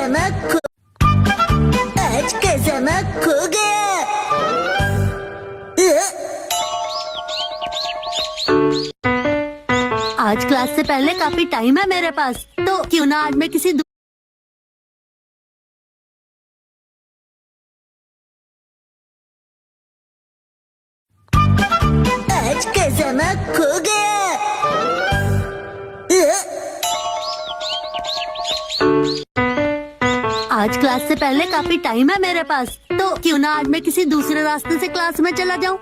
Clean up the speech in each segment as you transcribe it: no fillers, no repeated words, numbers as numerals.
Kazama आज Kazama खो गया। आज क्लास से पहले काफी टाइम है मेरे पास, तो क्यों ना आज मैं किसी आज कज़ामा खो गया। आज क्लास से पहले काफी टाइम है मेरे पास, तो क्यों ना आज मैं किसी दूसरे रास्ते से क्लास में चला जाऊं।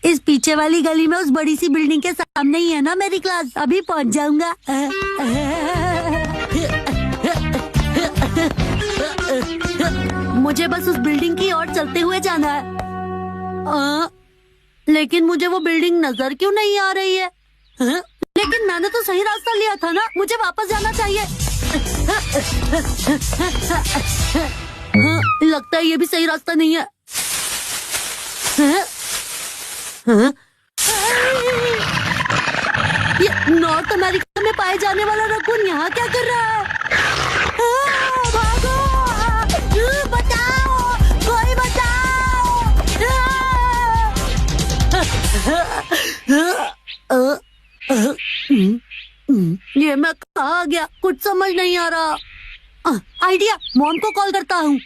इस पीछे वाली गली में उस बड़ी सी बिल्डिंग के सामने ही है ना मेरी क्लास, अभी पहुंच जाऊंगा। मुझे बस उस बिल्डिंग की ओर चलते हुए जाना है। लेकिन मुझे वो बिल्डिंग नजर क्यों नहीं आ रही है? लेकिन मैंने तो सही रास्ता लिया था ना, मुझे वापस जाना चाहिए। लगता है ये भी सही रास्ता नहीं है। ये नॉर्थ अमेरिका में पाए जाने वाला रकून यहाँ क्या कर रहा है? भागो! बचाओ! कोई बचाओ! ये मैं कहाँ गया, कुछ समझ नहीं आ रहा। आइडिया, मॉम को कॉल करता हूँ।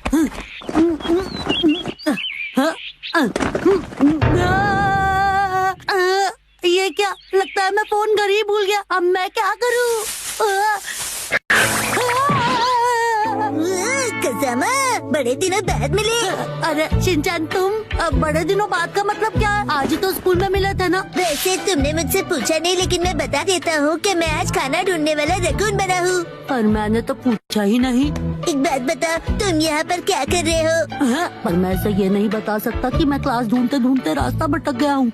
ये क्या लगता है, मैं फोन घर ही भूल गया। अब मैं क्या करूँ? कज़ामा बड़े दिनों बाद मिले। अरे शिनचैन, तुम बड़े दिनों बाद का मतलब क्या है? आज ही तो स्कूल में मिले थे ना। वैसे तुमने मुझसे पूछा नहीं, लेकिन मैं बता देता हूँ कि मैं आज खाना ढूंढने वाला रकून बना हूँ। पर मैंने तो पूछा ही नहीं। एक बात बता, तुम यहाँ पर क्या कर रहे हो? पर मैं ऐसे ये नहीं बता सकता कि मैं क्लास ढूंढते ढूंढते रास्ता भटक गया हूँ।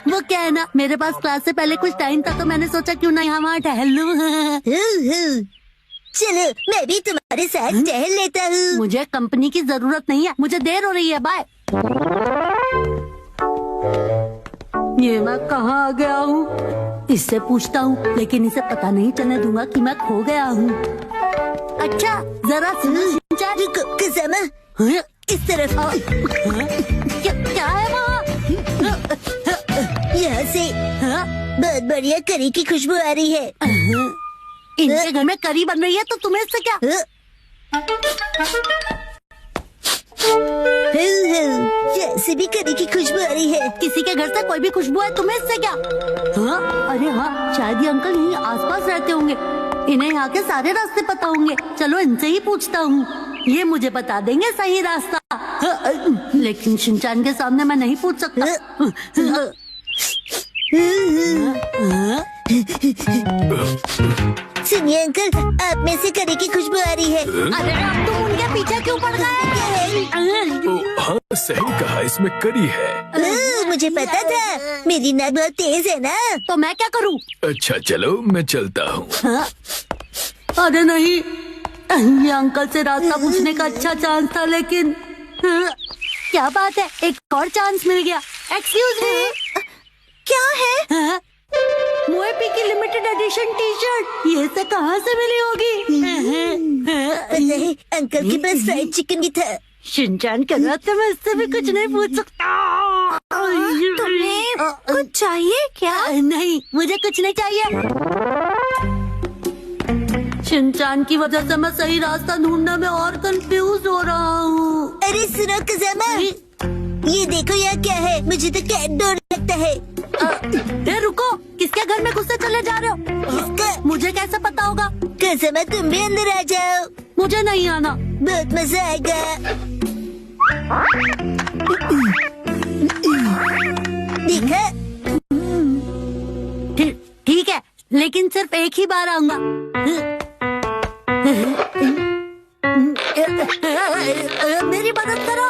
वो क्या है ना, मेरे पास क्लास से पहले कुछ टाइम था, तो मैंने सोचा क्यों ना यहाँ वहाँ टहल लूं। चलो मैं भी तुम्हारे साथ टहल लेता हूँ। मुझे कंपनी की जरूरत नहीं है, मुझे देर हो रही है। बाय। ये मैं कहाँ आ गया हूँ? इससे पूछता हूँ, लेकिन इसे पता नहीं चलने दूंगा कि मैं खो गया हूँ। अच्छा जरा सुनो शिनचैन। रुको कज़ामा, इस तरफ आओ। क्या है वहाँ? यहाँ से बहुत बढ़िया करी की खुशबू आ रही है। इनके घर में करी बन रही है, तो तुम्हें इससे क्या? जैसे भी करी की खुशबू आ रही है। किसी के घर से कोई भी खुशबू है, तुम्हें इससे क्या? अरे हाँ, शायद ये अंकल यहीं आसपास रहते होंगे। इन्हें यहाँ के सारे रास्ते पता होंगे। चलो इनसे ही पूछता हूँ, ये मुझे बता देंगे सही रास्ता। लेकिन शिनचैन के सामने मैं नहीं पूछ सकता। सुनिए अंकल, आप में से करी की खुशबू आ रही है। अरे अब तुम उनके पीछे क्यों पड़ गए? हाँ सही कहा, इसमें करी है। मुझे पता था, मेरी नाक बहुत तेज है ना। तो मैं क्या करूँ? अच्छा चलो मैं चलता हूँ। अरे नहीं, ये अंकल से रास्ता पूछने का अच्छा चांस था, लेकिन क्या बात है, एक और चांस मिल गया। एक्सक्यूज मी, क्या है? मोएपी की लिमिटेड एडिशन टी शर्ट, ये से कहाँ से मिली होगी? नहीं, अंकल के पास फ्राइड चिकन भी था। शिनचैन कह रहा था मैं इससे भी कुछ नहीं पूछ सकता। तुम्हें कुछ चाहिए क्या? नहीं, मुझे कुछ नहीं चाहिए। शिनचैन की वजह से मैं सही रास्ता ढूंढने में और कंफ्यूज हो रहा हूँ। अरे सुनो कज़ामा, ये देखो यहाँ क्या है। मुझे तो कैट डोर लगता है। रुको, किसके घर में घुसते चले जा रहे हो? किसका? मुझे कैसे पता होगा? कज़ामा तुम भी अंदर आ जाओ, मुझे नहीं आना। बहुत मजा आएगा। देखा? ठीक है, लेकिन सिर्फ एक ही बार आऊंगा। मेरी मदद करो।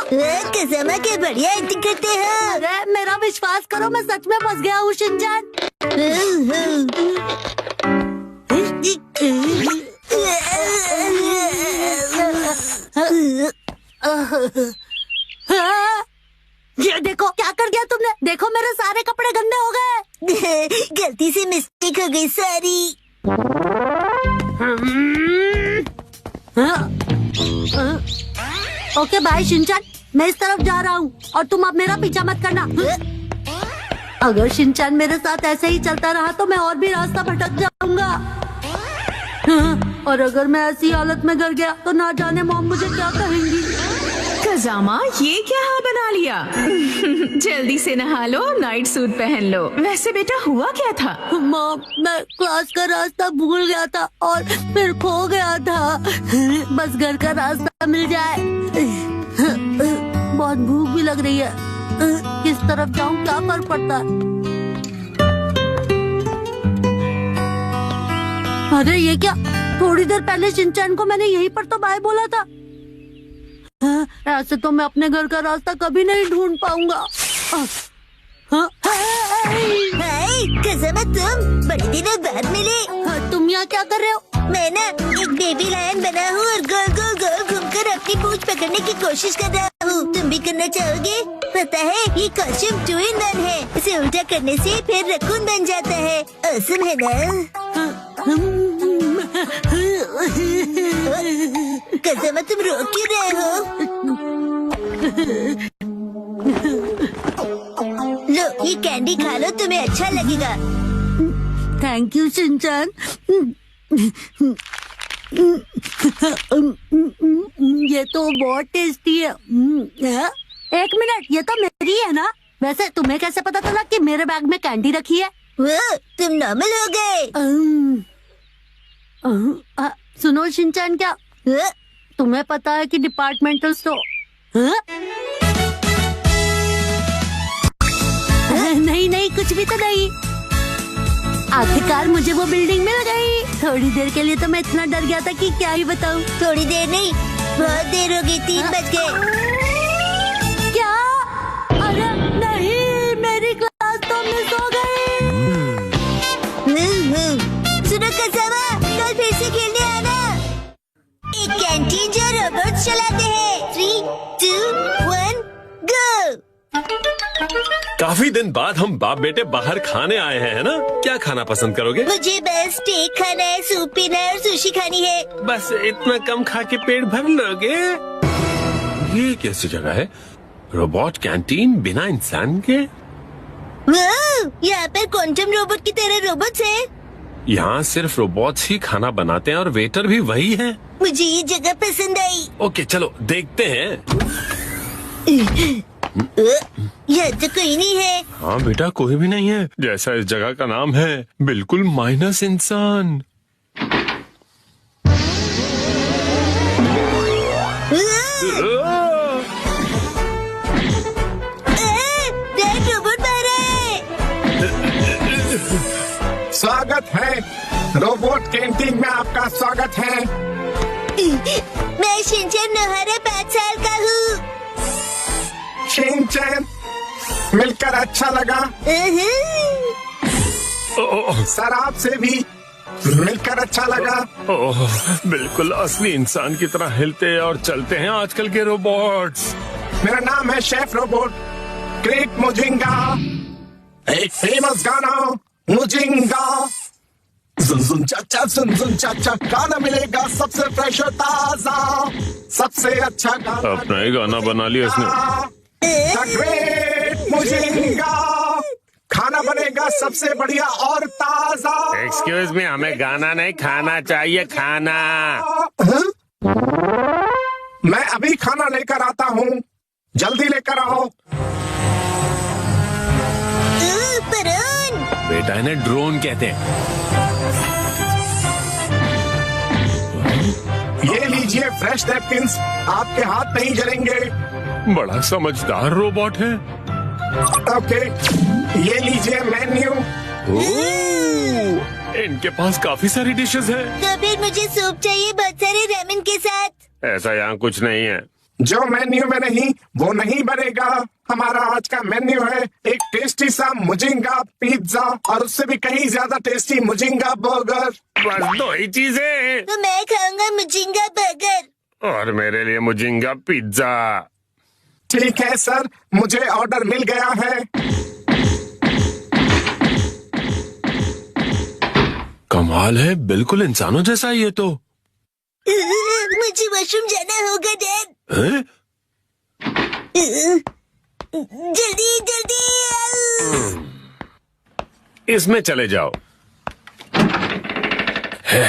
कज़ामा के बढ़िया एक्टिंग करते हो। अरे मेरा विश्वास करो, मैं सच में फंस गया हूँ शिनचैन। ये देखो क्या कर दिया तुमने। देखो मेरे सारे कपड़े गंदे हो गए। गलती से मिस्टेक हो गई, सॉरी। ओके बाय शिनचैन, मैं इस तरफ जा रहा हूँ और तुम अब मेरा पीछा मत करना। अगर शिनचैन मेरे साथ ऐसे ही चलता रहा तो मैं और भी रास्ता भटक जाऊंगा। और अगर मैं ऐसी हालत में घर गया तो ना जाने मॉम मुझे क्या कहेंगी। कजामा, ये क्या हाल बना लिया? जल्दी से नहा लो, नाइट सूट पहन लो। वैसे बेटा हुआ क्या था? मॉम, मैं क्लास का रास्ता भूल गया था और फिर खो गया था। बस घर का रास्ता मिल जाए। बहुत भूख भी लग रही है। किस तरफ जाऊं, क्या फर्क पड़ता है? अरे ये क्या, थोड़ी देर पहले शिनचैन को मैंने यहीं पर तो बाय बोला था। ऐसे तो मैं अपने घर का रास्ता कभी नहीं ढूंढ पाऊंगा। हाय कज़ामा, तुम बड़े दिनों बाद मिले। तुम यहाँ क्या कर रहे हो? मैं ना एक बेबी लायन बना हूँ और गोल गोल गोल घूमकर अपनी पूंछ पकड़ने की कोशिश कर रहा हूँ। तुम भी करना चाहोगे? पता है ये कॉस्ट्यूम 2 in 1 है। इसे उल्टा करने से फिर रकून बन जाता है। औसम है ना? कज़ामा, तुम रो क्यों रहे हो? लो ये कैंडी खा लो, तुम्हें अच्छा लगेगा। Thank you Shinchan. ये तो बहुत टेस्टी है। एक मिनट, ये तो मेरी है ना? वैसे तुम्हें कैसे पता चला कि मेरे बैग में कैंडी रखी है? वो तुम नॉर्मल हो गए। सुनो शिनचैन, क्या तुम्हें पता है कि डिपार्टमेंटल स्टोर? नहीं नहीं, कुछ भी तो नहीं। आखिरकार मुझे वो बिल्डिंग मिल गई। थोड़ी देर के लिए तो मैं इतना डर गया था कि क्या ही बताऊं। थोड़ी देर नहीं, बहुत देर हो गई, 3 बज गए। क्या? अरे नहीं, मेरी क्लास तो मिस हो गई। सुनो कज़ामा, कल फिर से खेलने आना। एक कैंटीन जो रोबोट चलाते हैं। 3, 2, 1, गो। काफी दिन बाद हम बाप बेटे बाहर खाने आए हैं, है ना? क्या खाना पसंद करोगे? मुझे बस स्टेक खाना है, सूप पीना है और सुशी खानी है। बस इतना कम खा के पेट भर लोगे? ये कैसी जगह है? रोबोट कैंटीन बिना इंसान के? वाह, यहाँ पर क्वांटम रोबोट की तरह रोबोट्स हैं। यहाँ सिर्फ रोबोट्स ही खाना बनाते हैं और वेटर भी वही है। मुझे ये जगह पसंद आई। ओके चलो देखते हैं। यहाँ तो कोई नहीं है। हाँ बेटा, कोई भी नहीं है। जैसा इस जगह का नाम है, बिल्कुल माइनस इंसान। रेड रोबोट बाहर आए। स्वागत है, रोबोट कैंटीन में आपका स्वागत है। मैं शिनचैन नोहारा 5 साल का हूँ। शिनचैन, मिलकर अच्छा लगा। सर, आपसे भी मिलकर अच्छा लगा। ओह, बिल्कुल असली इंसान की तरह हिलते और चलते हैं आजकल के रोबोट्स। मेरा नाम है शेफ रोबोट ग्रेट मुजिंगा। एक फेमस गाना मुजिंगा। सुन सुन चाचा, सुन सुन चाचा, गाना मिलेगा सबसे फ्रेश और ताजा, सबसे अच्छा गाना। अपना ही गाना बना लिया इसने। द ग्रेट मुजिंगा, खाना बनेगा सबसे बढ़िया और ताजा। एक्सक्यूज मी, हमें गाना नहीं खाना चाहिए, खाना। मैं अभी खाना लेकर आता हूँ, जल्दी लेकर आओ। परून। बेटा इन्हें ड्रोन कहते हैं। ये लीजिए फ्रेश नैपकिंस, आपके हाथ नहीं जलेंगे। बड़ा समझदार रोबोट है। ओके, ये लीजिए मेन्यू। ओह, इनके पास काफी सारी डिशेस है। तो फिर मुझे सूप चाहिए, बहुत सारे रेमन के साथ। ऐसा यहाँ कुछ नहीं है। जो मेन्यू में नहीं वो नहीं बनेगा। हमारा आज का मेन्यू है एक टेस्टी सा मुजिंगा पिज्जा और उससे भी कहीं ज्यादा टेस्टी मुजिंगा बर्गर। बस 2 ही चीजें। तो मैं खाऊंगा मुजिंगा बर्गर। और मेरे लिए मुजिंगा पिज्जा। ठीक है सर, मुझे ऑर्डर मिल गया है। कमाल है, बिल्कुल इंसानों जैसा ही है तो। मुझे वॉशरूम जाना होगा डैड। हैं? जल्दी जल्दी। इसमें चले जाओ। हे।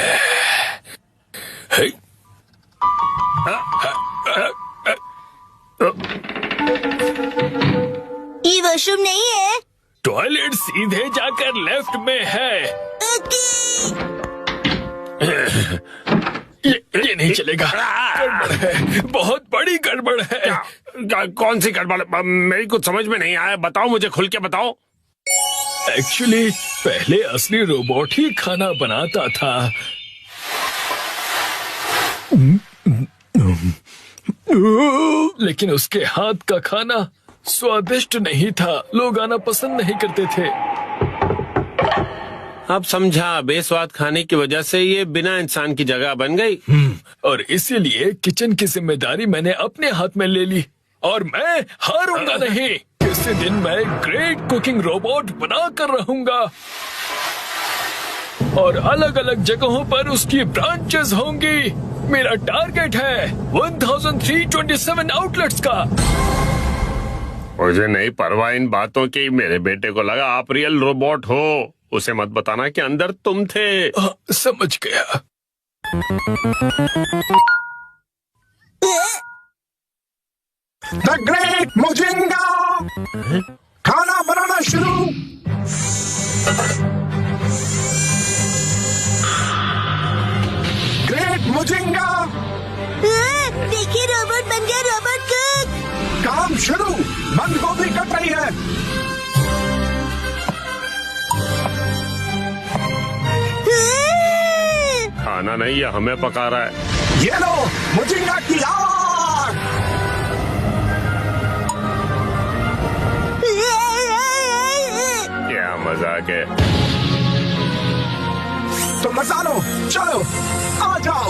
ये वॉशरूम नहीं है। टॉयलेट सीधे जाकर लेफ्ट में है। ओके। ये नहीं चलेगा, गड़बड़ है, बहुत बड़ी गड़बड़ है। कौन सी गड़बड़? मेरी कुछ समझ में नहीं आया, बताओ मुझे, खुल के बताओ। एक्चुअली पहले असली रोबोट ही खाना बनाता था। लेकिन उसके हाथ का खाना स्वादिष्ट नहीं था, लोग आना पसंद नहीं करते थे। अब समझा, बेस्वाद खाने की वजह से ये बिना इंसान की जगह बन गई। और इसीलिए किचन की जिम्मेदारी मैंने अपने हाथ में ले ली और मैं हारूंगा नहीं। किसी दिन मैं ग्रेट कुकिंग रोबोट बना कर रहूंगा और अलग अलग जगहों पर उसकी ब्रांचेस होंगी। मेरा टारगेट है 1327 आउटलेट्स का। मुझे नहीं परवाह इन बातों की। मेरे बेटे को लगा आप रियल रोबोट हो। उसे मत बताना कि अंदर तुम थे। समझ गया। द ग्रेट मोजिंगा खाना बनाना शुरू। ग्रेट मोजिंगा देखिए, रोबोट बन गया, रोबोट कुक। काम शुरू। बंद गोभी कट रही है। खाना नहीं, ये हमें पका रहा है। ये लो मोजिंगा की आग। क्या मजाक है। तो मजा लो, चलो आ जाओ।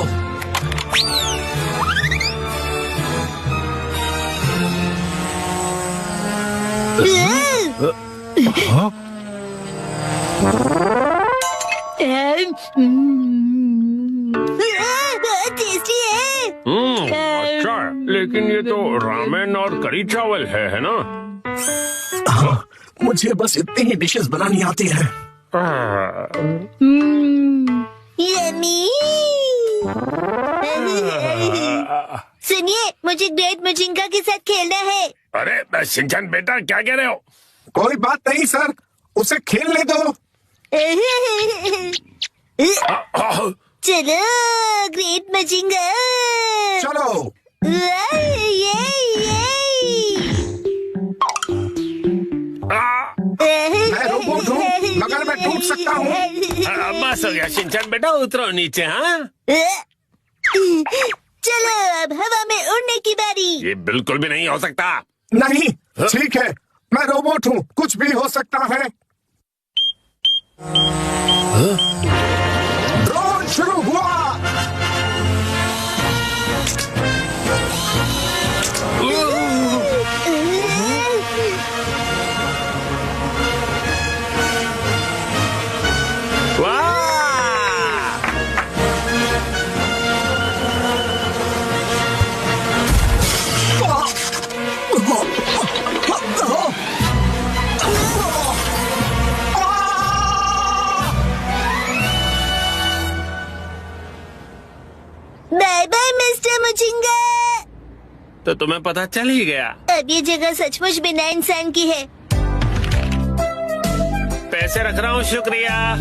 टेस्टी है। अच्छा है, लेकिन ये तो रामेन और करी चावल है ना? हाँ, मुझे बस इतनी ही डिशेस बनानी आती है। यम्मी। सुनिए, मुझे ग्रेट मोजिंगा के साथ खेलना है। अरे शिनचैन बेटा, क्या कह रहे हो? कोई बात नहीं सर, उसे खेलने दो। चलो ग्रेट मोजिंगा। चलो। मैं रोबोट हूँ, मगर मैं टूट सकता हूँ। बस हो गया शिनचैन बेटा, उतरो नीचे। हाँ, चलो अब हवा में उड़ने की बारी। ये बिल्कुल भी नहीं हो सकता। नहीं, ठीक है, मैं रोबोट हूँ, कुछ भी हो सकता है। ड्रोन शुरू हुआ। Bye bye mister Mojinga. तो तुम्हें पता चल ही गया। अब ये जगह सचमुच बिना इंसान की है। पैसे रख रहा हूँ, शुक्रिया।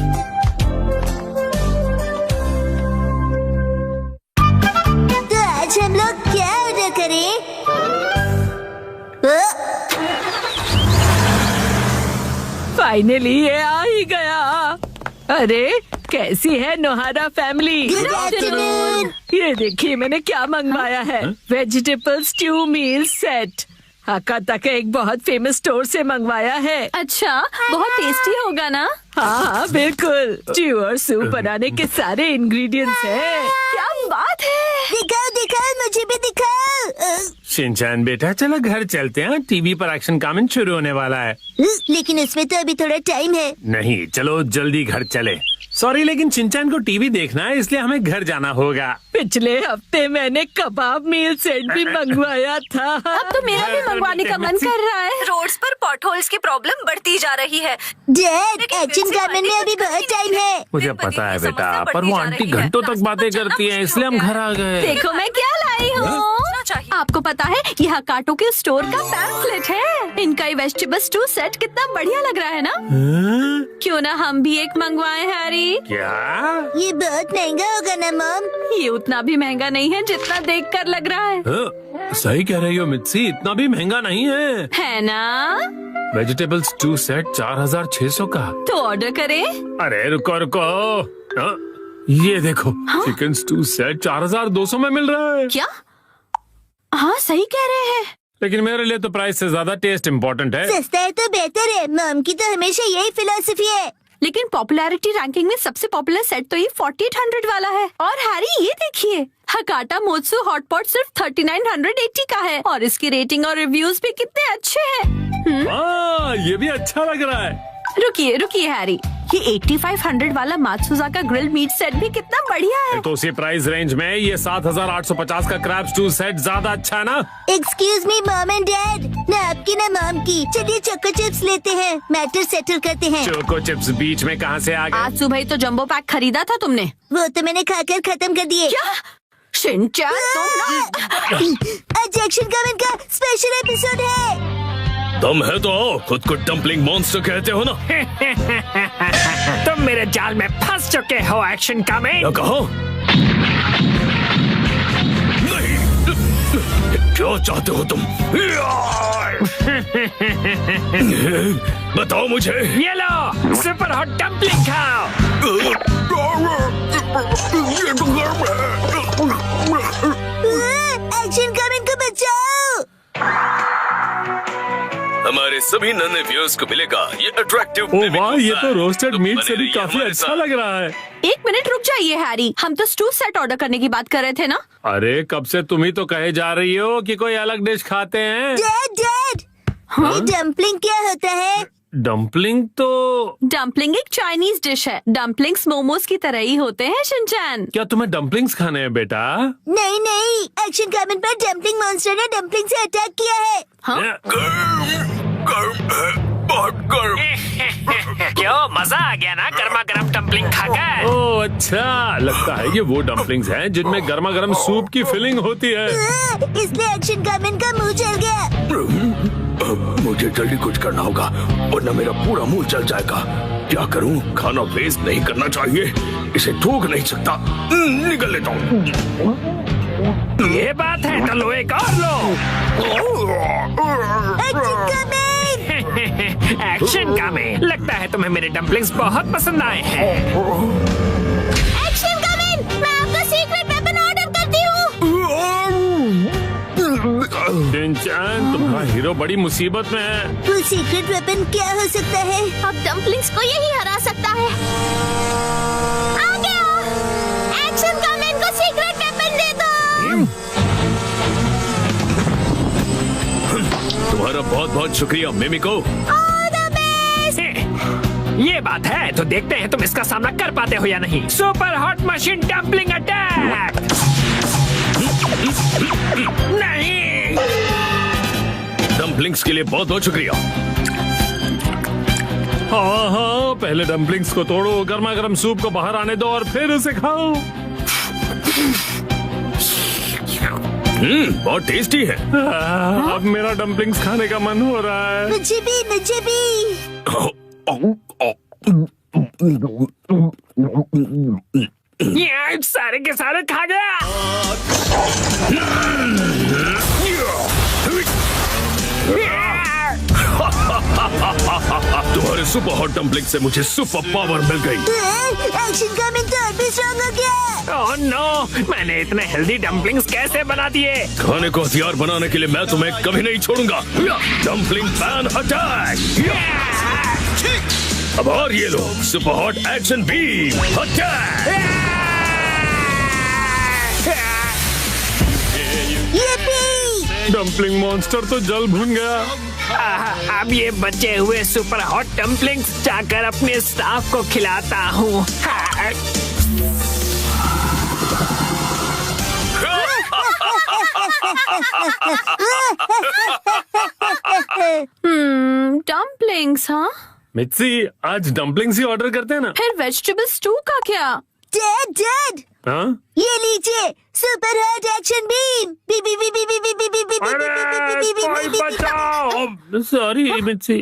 तो आज हम लोग क्या ऑर्डर करें? फाइनली ये आ ही गया। अरे कैसी है नोहारा फैमिली? Good afternoon. ये देखिए मैंने क्या मंगवाया है। वेजिटेबल स्ट्यू मील सेट। हाकाता के एक बहुत फेमस स्टोर से मंगवाया है। अच्छा, बहुत टेस्टी होगा ना? हाँ बिल्कुल, स्ट्यू और सूप बनाने के सारे इंग्रेडिएंट्स हैं। क्या बात है। दिखाओ दिखाओ, मुझे भी दिखाओ। शिनचैन बेटा चलो घर चलते हैं, टीवी पर एक्शन कमेंट शुरू होने वाला है। लेकिन उसमें तो अभी थोड़ा टाइम है। नहीं चलो जल्दी घर चले। सॉरी लेकिन शिनचैन को टीवी देखना है इसलिए हमें घर जाना होगा। पिछले हफ्ते मैंने कबाब मील सेट भी मंगवाया था। अब तो मेरा भी मंगवाने का मन कर रहा है। रोड्स पर पॉटहोल्स की प्रॉब्लम बढ़ती जा रही है। डैड, एक्शन कमेंट में अभी बहुत टाइम है। मुझे पता है बेटा, पर वो आंटी घंटों तक बातें करती हैं इसलिए हम घर आ गए। देखो मैं क्या लाई हूँ। आपको पता है यह हकाटो के स्टोर का पैम्फलेट है। इनका ये वेजिटेबल स्टू सेट कितना बढ़िया लग रहा है ना। क्यों ना हम भी एक मंगवाएं हैरी। क्या? ये बहुत महंगा होगा ना मॉम? ये उतना भी महंगा नहीं है जितना देखकर लग रहा है। सही कह रही हो मित्सी, इतना भी महंगा नहीं है ना? वेजिटेबल स्टू सेट 4600 का। तो ऑर्डर करें? अरे रुको रुको, ये देखो चिकन स्टू सेट 4200 में मिल रहा है। क्या? हाँ सही कह रहे हैं। लेकिन मेरे लिए तो प्राइस से ज्यादा टेस्ट इम्पोर्टेंट है। सस्ता है तो बेहतर है। मॉम की तो हमेशा यही फिलॉसफी है। लेकिन पॉपुलैरिटी रैंकिंग में सबसे पॉपुलर सेट तो ये 4800 वाला है। और हैरी ये देखिए, हकाटा मोत्सु हॉटपॉट सिर्फ 3980 का है और इसकी रेटिंग और रिव्यूज भी कितने अच्छे हैं। हाँ ये भी अच्छा लग रहा है। रुकिए रुकिए हैरी, ये 8500 वाला मात्सुजा का ग्रिल्ड मीट सेट भी कितना बढ़िया है। तो उसी प्राइस रेंज में ये 7850 का क्रैब स्टू सेट ज्यादा अच्छा है ना। Excuse me mom and dad, ना आपकी ना मॉम की। चलिए चोको चिप्स लेते हैं, मैटर सेटल करते हैं। चोको चिप्स बीच में कहाँ से आ गए? आज सुबह ही तो जंबो पैक खरीदा था तुमने। वो तो मैंने खाकर खत्म कर दिए। क्या? शिनचैन तुम ना। आज एक्शन कमेंट का स्पेशल एपिसोड है। तुम है तो आओ, खुद को डम्पलिंग मॉन्स्टर कहते हो ना। तुम मेरे जाल में फंस चुके हो एक्शन कमेंट। क्या कहो? नहीं, क्या चाहते हो तुम? बताओ मुझे। ये लो सुपर हॉट डम्पलिंग खाओ। एक्शन कमेंट को बचाओ। हमारे सभी नन्हे व्यूअर्स को मिलेगा ये अट्रैक्टिव। ओ वाह, ये तो रोस्टेड मीट से भी काफी अच्छा लग रहा है। एक मिनट रुक जाइए हैरी, हम तो स्टू सेट ऑर्डर करने की बात कर रहे थे ना। अरे कब से तुम ही तो कहे जा रही हो कि कोई अलग डिश खाते हैं। डैड डैड, ये डम्पलिंग क्या होता है? डम्पलिंग तो डम्पलिंग एक चाइनीज डिश है। डम्पलिंग्स मोमोज की तरह ही होते हैं शिनचैन। क्या तुम्हें डम्पलिंग्स खाने हैं बेटा? नहीं नहीं, एक्शन कमेंट पर डम्पलिंग मॉन्स्टर ने डम्पलिंग से अटैक किया है। हाँ? बहुत गर्म। क्यों मजा आ गया ना गर्मा गर्म डम्पलिंग खाकर? ओह अच्छा, लगता है ये वो डम्पलिंग्स हैं जिनमें गर्मा गर्म सूप की फिलिंग होती है। इसलिए एक्शन कमेंट का मुंह जल गया। मुझे जल्दी कुछ करना होगा वरना मेरा पूरा मुंह जल जाएगा। क्या करूं? खाना वेस्ट नहीं करना चाहिए, इसे थूक नहीं सकता। निकल लेता हूँ। ये बात है तो लो एक और लो। एक्शन कमेंट, एक्शन कमेंट, लगता है तुम्हें मेरे डम्पलिंग्स बहुत पसंद आए हैं। एक्शन कमेंट, मैं आपका सीक्रेट वेपन ऑर्डर करती हूँ। शिनचैन तुम्हारा हीरो बड़ी मुसीबत में है। वो सीक्रेट वेपन क्या हो सकता है? अब डम्पलिंग्स को यही हरा सकता है। आ गया, एक्शन कमेंट को सीक्रेट वेपन दे दो। तुम्हारा बहुत बहुत शुक्रिया मिमिको। All the best. ये बात है तो देखते हैं तुम इसका सामना कर पाते हो या नहीं। Super hot machine dumpling attack. नहीं, डम्पलिंग्स के लिए बहुत बहुत शुक्रिया। हाँ हाँ, पहले डम्पलिंग्स को तोड़ो, गर्मा गर्म सूप को बाहर आने दो और फिर उसे खाओ। बहुत टेस्टी है। अब मेरा डम्पलिंग्स खाने का मन हो रहा है। मुझे भी, मुझे भी। ये सारे के सारे खा गया। तुम्हारे सुपर हॉट डम्पलिंग से मुझे सुपर पावर मिल गई। एक्शन कमेंट तो और भी स्ट्रॉन्ग हो गया। ओह नो, मैंने इतने हेल्दी डम्पलिंग्स कैसे बना दिए? खाने को हथियार बनाने के लिए मैं तुम्हें कभी नहीं छोड़ूंगा। Dumpling pan attack. अब और ये लो super hot action beam attack. Yippee! Dumpling monster तो जल भुन गया। अब ये बचे हुए सुपर हॉट डम्पलिंग्स जाकर अपने स्टाफ को खिलाता हूँ। डम्पलिंग्स हाँ, मित्सी, आज डम्पलिंग्स ही ऑर्डर करते हैं ना। फिर वेजिटेबल स्टू का क्या? डैड हाँ? ये लीजिए सुपर हॉट एक्शन बीम। बी बी बी बी बी बी बी बी बी अरे कोई बचाओ। सॉरी मित्सी।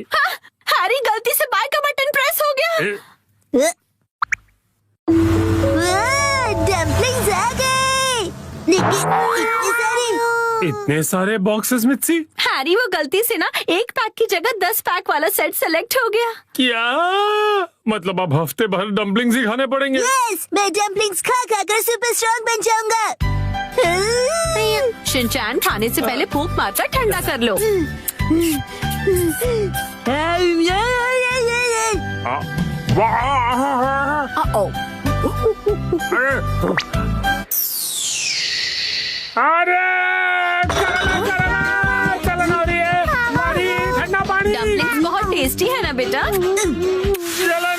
हैरी गलती से बाय का बटन प्रेस हो गया। डम्पलिंग्स आ गए, लेकिन इतने सारे बॉक्सेस मित्सी। हैरी वो गलती से ना एक पैक की जगह 10 पैक वाला सेट सेलेक्ट हो गया। क्या मतलब अब हफ्ते भर डम्पलिंग्स ही खाने पड़ेंगे? यस, मैं डम्पलिंग्स खा कर सुपर स्ट्रॉन्ग बन जाऊंगा। शिनचैन खाने से पहले फूंक मारकर ठंडा कर लो। अरे चलना हो रही है। पानी, ठंडा पानी। डम्पलिंग्स बहुत टेस्टी है ना बेटा? चलो